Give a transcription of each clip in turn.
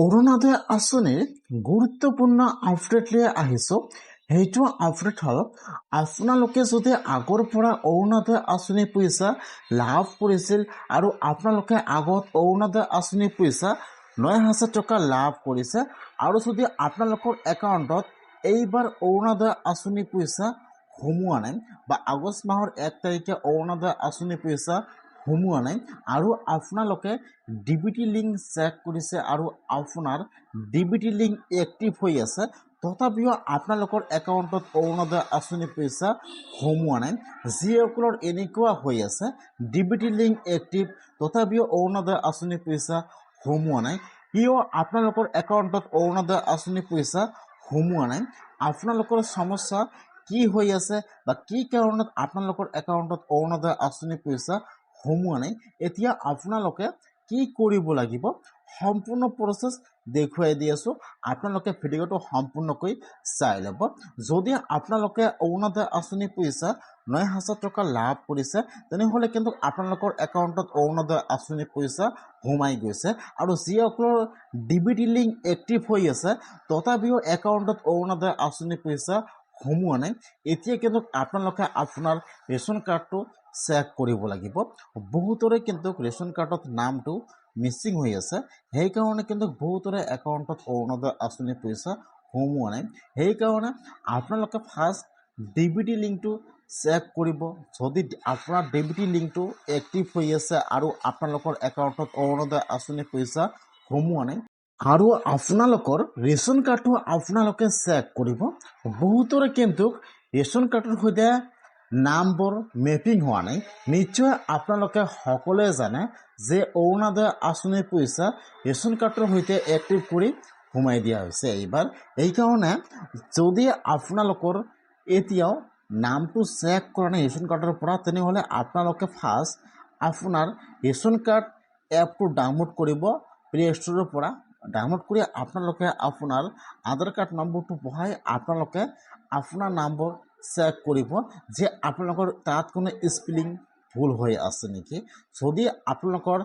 অৰুণোদয় আঁচনিৰ গুৰুত্বপূৰ্ণ আপডেট লৈ আহিছোঁ। সেইটো আপডেট হ'ল আপোনালোকে যদি আগৰ পৰা অৰুণোদয় আঁচনিৰ পইচা লাভ কৰিছিল আৰু আপোনালোকে আগত অৰুণোদয় আঁচনিৰ পইচা 9,000 টকা লাভ কৰিছে আৰু যদি আপোনালোকৰ একাউণ্টত এইবাৰ অৰুণোদয় আঁচনিৰ পইচা সোমোৱা নাই বা আগষ্ট মাহৰ 1 তাৰিখে অৰুণোদয় আঁচনিৰ পইচা সোমোৱা নাই আৰু আপোনালোকে ডিবিটি লিংক চেক কৰিছে আৰু আপোনাৰ ডিবিটি লিংক এক্টিভ হৈ আছে তথাপিও আপোনালোকৰ একাউণ্টত অৰুণোদয় আঁচনিৰ পইচা সোমোৱা নাই। যিসকলৰ এনেকুৱা হৈ আছে ডিবিটি লিংক এক্টিভ তথাপিও অৰুণোদয় আঁচনিৰ পইচা সোমোৱা নাই, কিয় আপোনালোকৰ একাউণ্টত অৰুণোদয় আঁচনিৰ পইচা সোমোৱা নাই, আপোনালোকৰ সমস্যা কি হৈ আছে বা কি কাৰণত আপোনালোকৰ একাউণ্টত অৰুণোদয় আঁচনিৰ পইচা সোমোৱা নাই, এতিয়া আপোনালোকে কি কৰিব লাগিব সম্পূৰ্ণ প্ৰচেছ দেখুৱাই দি আছোঁ। আপোনালোকে ভিডিঅ'টো সম্পূৰ্ণকৈ চাই ল'ব। যদি আপোনালোকে অৰুণোদয় আঁচনিৰ পইচা 9,000 টকা লাভ কৰিছে তেনেহ'লে কিন্তু আপোনালোকৰ একাউণ্টত অৰুণোদয় আঁচনিৰ পইচা সোমাই গৈছে আৰু যিসকলৰ ডিবিটি লিংক এক্টিভ হৈ আছে তথাপিও একাউণ্টত অৰুণোদয় আঁচনিৰ পইচা সোমোৱা নাই, এতিয়া কিন্তু আপোনালোকে আপোনাৰ ৰেচন কাৰ্ডটো চেক কৰিব লাগিব। বহুতৰে কিন্তু ৰেচন কাৰ্ডত নামটো মিচিং হৈ আছে, সেইকাৰণে কিন্তু বহুতৰে একাউণ্টত অৰুণোদয় আঁচনিৰ পইচা সোমোৱা নাই। সেইকাৰণে আপোনালোকে ফাৰ্ষ্ট ডিবিটি লিংকটো চেক কৰিব। যদি আপোনাৰ ডিবিটি লিংকটো এক্টিভ হৈ আছে আৰু আপোনালোকৰ একাউণ্টত অৰুণোদয় আঁচনিৰ পইচা সোমোৱা নাই আৰু আপোনালোকৰ ৰেচন কাৰ্ডটো আপোনালোকে চেক কৰিব। বহুতৰে কিন্তু ৰেচন কাৰ্ডৰ সৈতে নামবোৰ মেপিং হোৱা নাই। নিশ্চয় আপোনালোকে সকলোৱে জানে যে অৰুণোদয় আঁচনিৰ পইচা ৰেচন কাৰ্ডৰ সৈতে এক্টিভ কৰি সোমাই দিয়া হৈছে এইবাৰ। এইকাৰণে যদি আপোনালোকৰ এতিয়াও নামটো চেক কৰা নাই ৰেচন কাৰ্ডৰ পৰা তেনেহ'লে আপোনালোকে ফাৰ্ষ্ট আপোনাৰ ৰেচন কাৰ্ড এপটো ডাউনলোড কৰিব প্লে ষ্ট'ৰৰ পৰা। ডাউনলোড কৰি আপোনালোকে আপোনাৰ আধাৰ কাৰ্ড নম্বৰটো বহাই আপোনালোকে আপোনাৰ নামবোৰ চেক কৰিব যে আপোনালোকৰ তাত কোনো স্পেলিং ভুল হৈ আছে নেকি। যদি আপোনালোকৰ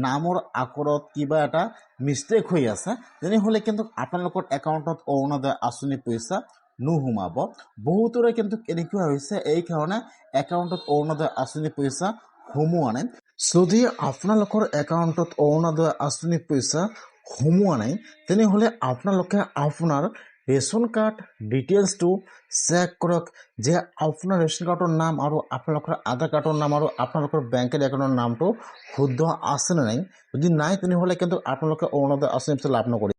নামৰ আখৰত কিবা এটা মিষ্টেক হৈ আছে তেনেহ'লে কিন্তু আপোনালোকৰ একাউণ্টত অৰুণোদয় আঁচনিৰ পইচা নোসোমাব। বহুতৰে কিন্তু এনেকুৱা হৈছে এইকাৰণে একাউণ্টত অৰুণোদয় আঁচনিৰ পইচা সোমোৱা নাই। যদি আপোনালোকৰ একাউণ্টত অৰুণোদয় আঁচনিৰ পইচা সোমোৱা নাই তেনেহ'লে আপোনালোকে আপোনাৰ ৰেচন কাৰ্ড ডিটেইলছটো চেক কৰক যে আপোনাৰ ৰেচন কাৰ্ডৰ নাম আৰু আপোনালোকৰ আধাৰ কাৰ্ডৰ নাম আৰু আপোনালোকৰ বেংকেৰ একাউণ্টৰ নামটো শুদ্ধ আছে নে নাই। যদি নাই তেনেহ'লে কিন্তু আপোনালোকে অৰুণোদয় আঁচনিৰ পইচা লাভ নকৰিব।